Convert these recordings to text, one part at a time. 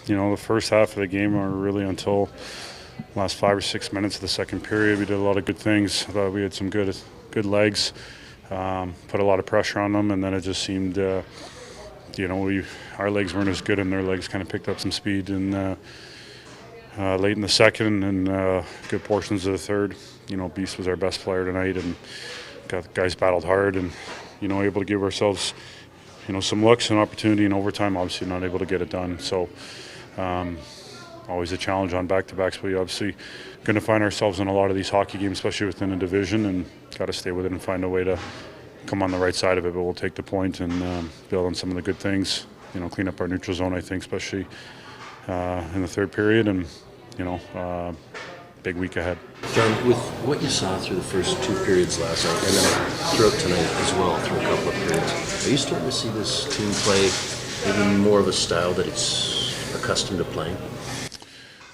The first half of the game, or really until last 5 or 6 minutes of the second period, we did a lot of good things. I thought we had some good legs, put a lot of pressure on them, and then it just seemed, our legs weren't as good, and their legs kind of picked up some speed. And late in the second and good portions of the third, Beast was our best player tonight, and guys battled hard, and able to give ourselves, some looks and opportunity in overtime. Obviously, not able to get it done. So. Always a challenge on back-to-backs, but we obviously going to find ourselves in a lot of these hockey games, especially within a division, and got to stay with it and find a way to come on the right side of it. But we'll take the point and build on some of the good things. Clean up our neutral zone, I think, especially in the third period, and big week ahead. John, with what you saw through the first two periods last night, and then throughout tonight as well, through a couple of periods, are you starting to see this team play maybe more of a style that it's accustomed to playing?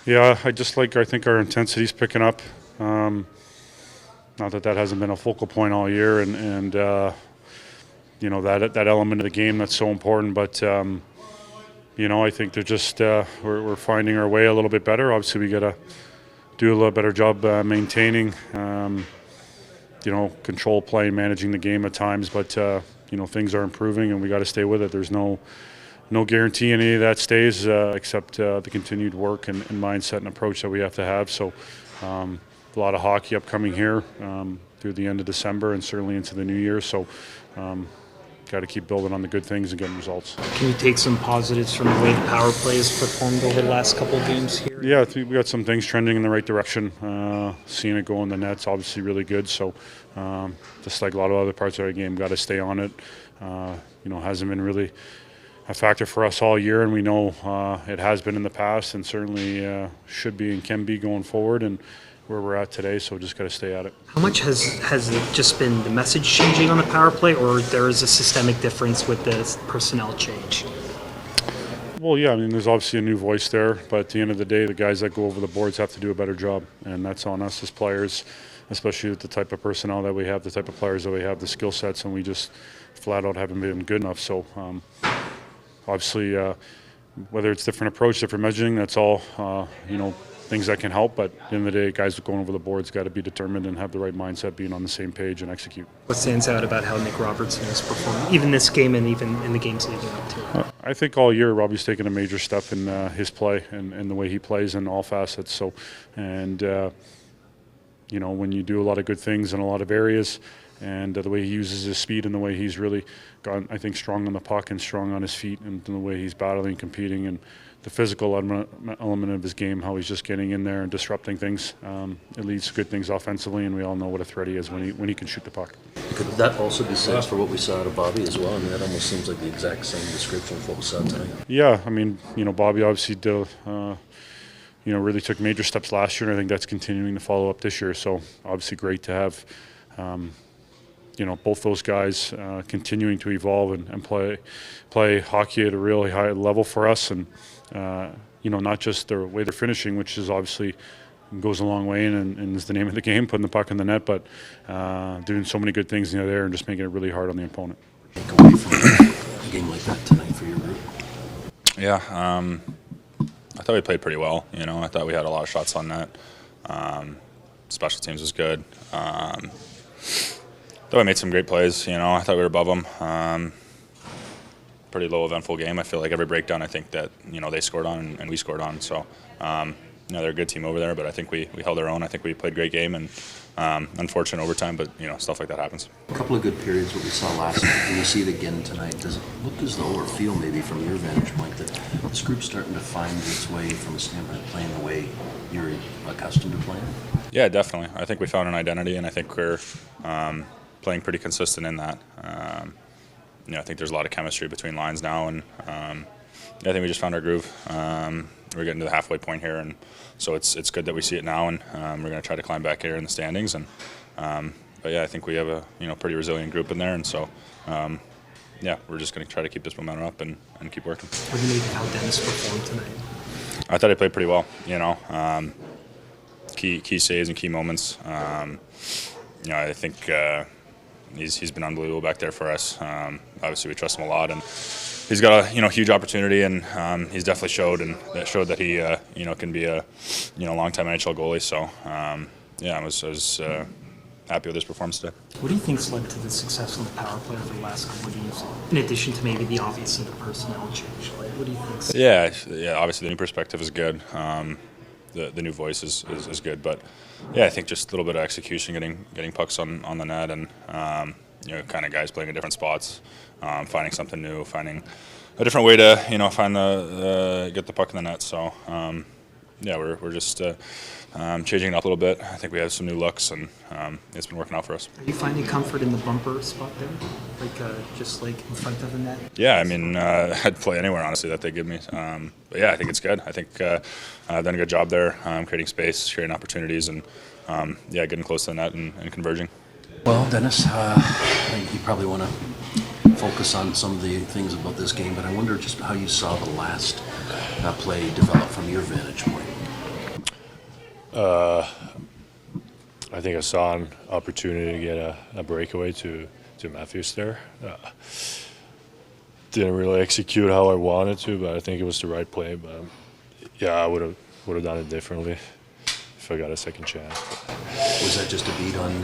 Yeah, I think our intensity's picking up. Not that hasn't been a focal point all year, and that element of the game that's so important. But I think they're just we're finding our way a little bit better. Obviously, we got to do a little better job maintaining, control play, managing the game at times. But things are improving, and we got to stay with it. There's no guarantee any of that stays, except the continued work and mindset and approach that we have to have. So a lot of hockey upcoming here through the end of December and certainly into the new year. So got to keep building on the good things and getting results. Can you take some positives from the way the power play has performed over the last couple of games here? Yeah, I think we got some things trending in the right direction. Seeing it go in the net's obviously really good. So just like a lot of other parts of our game, got to stay on it. Hasn't been really a factor for us all year, and we know it has been in the past, and certainly should be and can be going forward, and where we're at today. So just got to stay at it. How much has it just been the message changing on the power play, or there is a systemic difference with the personnel change? Well, yeah, there's obviously a new voice there, but at the end of the day, the guys that go over the boards have to do a better job, and that's on us as players, especially with the type of personnel that we have, the type of players that we have, the skill sets, and we just flat out haven't been good enough. So. Obviously, whether it's different approach, different measuring, that's all, things that can help. But at the end of the day, guys going over the boards got to be determined and have the right mindset, being on the same page and execute. What stands out about how Nick Robertson has performed, even this game and even in the games leading up to it? I think all year Robbie's taken a major step in his play and the way he plays in all facets. So, and when you do a lot of good things in a lot of areas, and the way he uses his speed and the way he's really gone, I think, strong on the puck and strong on his feet, and the way he's battling, competing, and the physical element of his game, how he's just getting in there and disrupting things. It leads to good things offensively, and we all know what a threat he is when he can shoot the puck. Could that also be said for what we saw out of Bobby as well? That almost seems like the exact same description of what we saw tonight. Yeah, Bobby obviously did. Really took major steps last year, and I think that's continuing to follow up this year. So obviously great to have. Both those guys continuing to evolve and play hockey at a really high level for us, and not just the way they're finishing, which is obviously goes a long way and is the name of the game, putting the puck in the net, but doing so many good things in the other and just making it really hard on the opponent. Take away from a game like that tonight for your group? Yeah, I thought we played pretty well. I thought we had a lot of shots on net. Special teams was good. Though I made some great plays, I thought we were above them. Pretty low eventful game. I feel like every breakdown, I think that they scored on and we scored on. So they're a good team over there, but I think we held our own. I think we played a great game, and unfortunate overtime, but stuff like that happens. A couple of good periods. What we saw last night, when you see it again tonight, does it look as though, or feel maybe from your vantage point, that this group's starting to find its way from a standpoint of playing the way you're accustomed to playing? Yeah, definitely. I think we found an identity, and I think we're playing pretty consistent in that. I think there's a lot of chemistry between lines now, and I think we just found our groove. We're getting to the halfway point here, and so it's good that we see it now, and we're going to try to climb back here in the standings. And but yeah, I think we have a pretty resilient group in there, and so we're just going to try to keep this momentum up and keep working. What do you make of how Dennis performed tonight? I thought he played pretty well. Key saves and key moments. I think he's been unbelievable back there for us. Obviously, we trust him a lot, and he's got a huge opportunity, and he's definitely showed that he can be a long-time NHL goalie. So yeah, I was happy with his performance today. What do you think's led to the success on the power play over the last couple of games, in addition to maybe the obvious of the personnel change? Like, what do you think? Yeah. Obviously, the new perspective is good. The new voice is good, but yeah, I think just a little bit of execution, getting pucks on the net, and kind of guys playing in different spots, finding something new, finding a different way to find get the puck in the net. So yeah, we're just changing it up a little bit. I think we have some new looks, and it's been working out for us. Are you finding comfort in the bumper spot there, just like in front of the net? Yeah, I mean, I'd play anywhere, honestly, that they give me. But yeah, I think it's good. I think I've done a good job there, creating space, creating opportunities, and yeah, getting close to the net and converging. Well, Dennis, I think you probably want to focus on some of the things about this game, but I wonder just how you saw the last play develop from your vantage point. I think I saw an opportunity to get a breakaway to Matthews there. Didn't really execute how I wanted to, but I think it was the right play. But yeah, I would have done it differently if I got a second chance. Was that just a beat on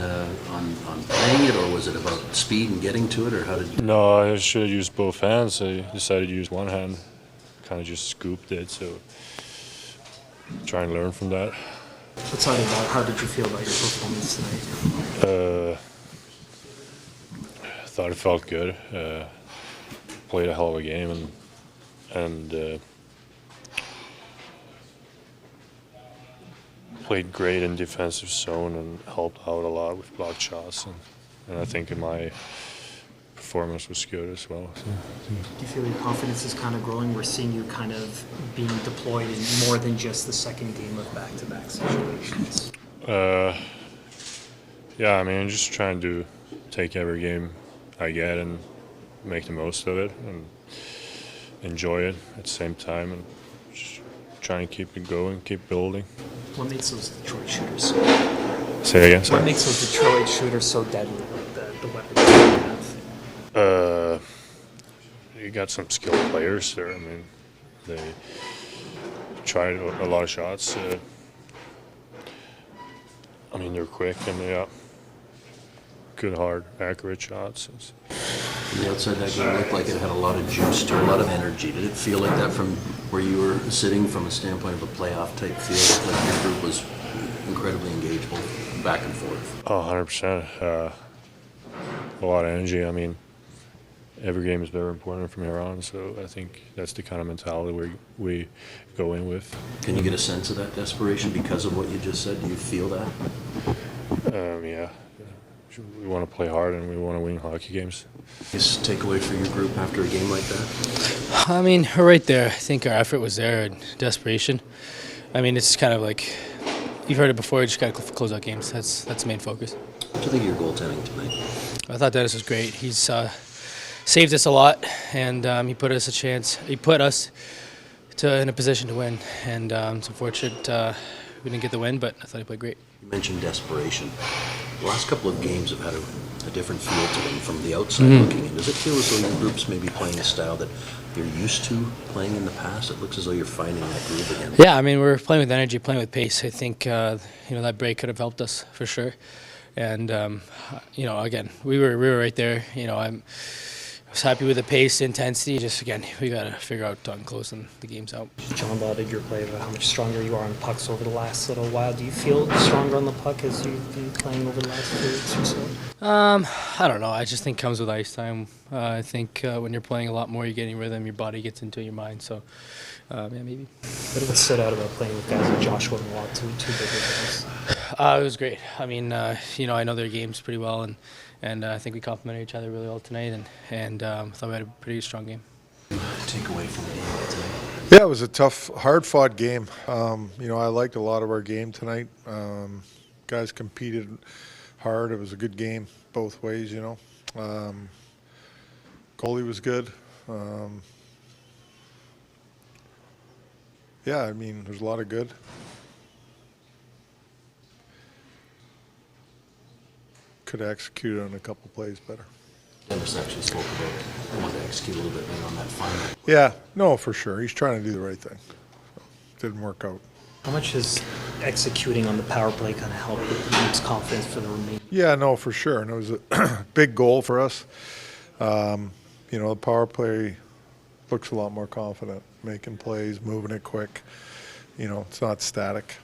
playing it, or was it about speed and getting to it, or how did you? No, I should have used both hands. I decided to use one hand, kind of just scooped it. So try and learn from that. Outside of that, how did you feel about your performance tonight? I thought it felt good. Played a hell of a game, and played great in defensive zone and helped out a lot with blocked shots. And I think my performance was good as well. So. Do you feel your confidence is kind of growing? We're seeing you kind of being deployed in more than just the second game of back-to-back situations. Yeah, I mean, I'm just trying to take every game I get and make the most of it and enjoy it at the same time, and just trying to keep it going, keep building. What makes those Detroit shooters so Say again, sorry. What makes those Detroit shooters so deadly, like the weapons they have? You got some skilled players there. I mean, they tried a lot of shots. I mean, they're quick and they good, hard, accurate shots. From the outside, that game looked like it had a lot of juice to it, a lot of energy. Did it feel like that from where you were sitting, from a standpoint of a playoff type feel? Like your group was incredibly engaged, both back and forth. Oh, 100%. A lot of energy. I mean, every game is very important from here on, so I think that's the kind of mentality we go in with. Can you get a sense of that desperation because of what you just said? Do you feel that? Yeah. We want to play hard and we want to win hockey games. Just takeaway for your group after a game like that? I mean, we're right there. I think our effort was there and desperation. I mean, it's kind of like, you've heard it before, you just got to close out games. That's the main focus. What do you think of your goaltending tonight? I thought Dennis was great. He's saved us a lot, and he put us a chance. He put us in a position to win, and it's unfortunate we didn't get the win, but I thought he played great. You mentioned desperation. The last couple of games have had a different feel to them from the outside looking in. Does it feel as though your group's maybe playing a style that you're used to playing in the past? It looks as though you're finding that groove again. Yeah, I mean, we're playing with energy, playing with pace. I think that break could have helped us for sure. And again, we were right there. I was happy with the pace, intensity. Just again, we got to figure out on closing the games out. John lauded your play about how much stronger you are on pucks over the last little while. Do you feel stronger on the puck as you've been playing over the last few weeks or so? I don't know. I just think it comes with ice time. I think when you're playing a lot more, you're getting rhythm. Your body gets into your mind. So, yeah, maybe. What stood out about playing with guys like Joshua and Watt, two bigger guys? It was great. I mean, I know their games pretty well, and I think we complemented each other really well tonight, and thought we had a pretty strong game. Take away from the game tonight. Yeah, it was a tough, hard-fought game. I liked a lot of our game tonight. Guys competed hard. It was a good game both ways, Goalie was good. Yeah, I mean, there's a lot of good. Could have executed on a couple plays better. Dennis actually spoke about wanting to execute a little bit better on that final. Yeah, no, for sure. He's trying to do the right thing. Didn't work out. How much has executing on the power play kind of helped with the team's confidence for the remaining? Yeah, no, for sure. And it was a big goal for us. The power play looks a lot more confident, making plays, moving it quick. It's not static.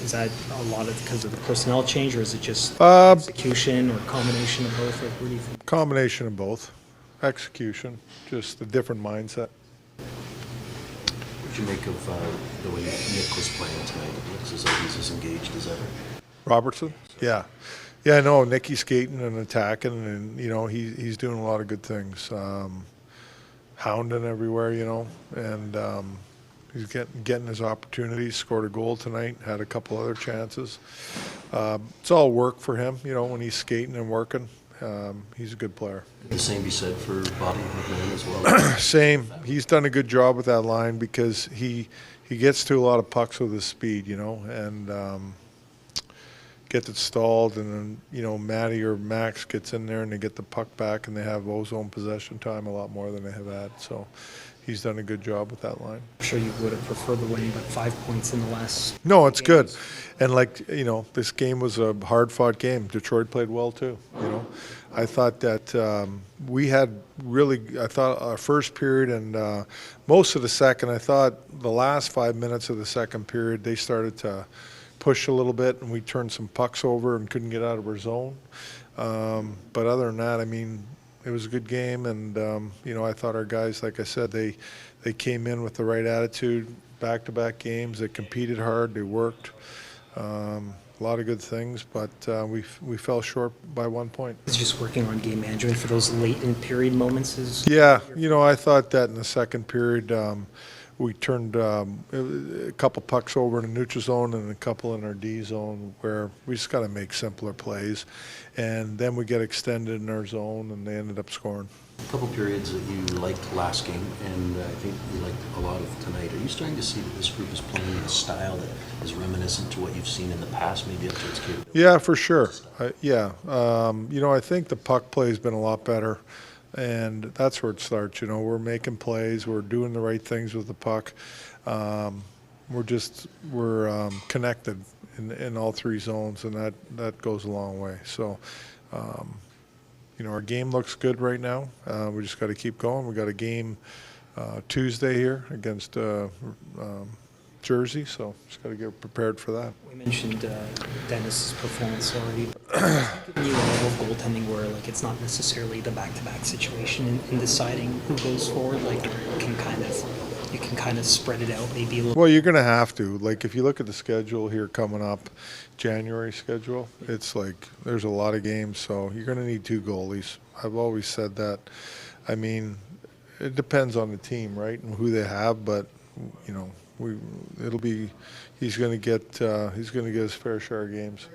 Is that a lot of because of the personnel change, or is it just execution, or combination of both? Like, what do you think? Combination of both. Execution, just a different mindset. What did you make of the way Nick was playing tonight? It looks as though he's as engaged as ever. Robertson? Yeah. Yeah, no, Nicky's skating and attacking, and, he's doing a lot of good things. Hounding everywhere, and he's getting his opportunities, scored a goal tonight, had a couple other chances. It's all work for him, when he's skating and working. He's a good player. The same be said for Bobby McMahon as well. Same. He's done a good job with that line because he gets to a lot of pucks with his speed, and gets it stalled, and then Matty or Max gets in there and they get the puck back and they have ozone possession time a lot more than they have had. So he's done a good job with that line. I'm sure you would have preferred the win, but 5 points in the last. No, it's good. And this game was a hard-fought game. Detroit played well too. I thought that we had I thought our first period and most of the second. I thought the last 5 minutes of the second period they started to push a little bit, and we turned some pucks over and couldn't get out of our zone. But other than that, it was a good game, and I thought our guys, like I said, they came in with the right attitude. Back-to-back games, they competed hard, they worked. A lot of good things, but we fell short by 1 point. It's just working on game management for those late in period moments. Yeah, I thought that in the second period. We turned a couple pucks over in the neutral zone and a couple in our D zone where we just got to make simpler plays. And then we get extended in our zone, and they ended up scoring. A couple periods that you liked last game, and I think you liked a lot of tonight. Are you starting to see that this group is playing a style that is reminiscent to what you've seen in the past, maybe up to its capability? Yeah, for sure. I think the puck play has been a lot better. And that's where it starts. We're making plays. We're doing the right things with the puck. We're connected in all three zones, and that goes a long way. So, our game looks good right now. We just got to keep going. We got a game Tuesday here against Jersey, so just got to get prepared for that. We mentioned Dennis's performance already, but giving you a level of goaltending where it's not necessarily the back-to-back situation in deciding who goes forward. You can kind of spread it out maybe a little. Well, you're going to have to. If you look at the schedule here coming up, January schedule, it's there's a lot of games, so you're going to need two goalies. I've always said that. It depends on the team, right, and who they have, but he's going to get his fair share of games.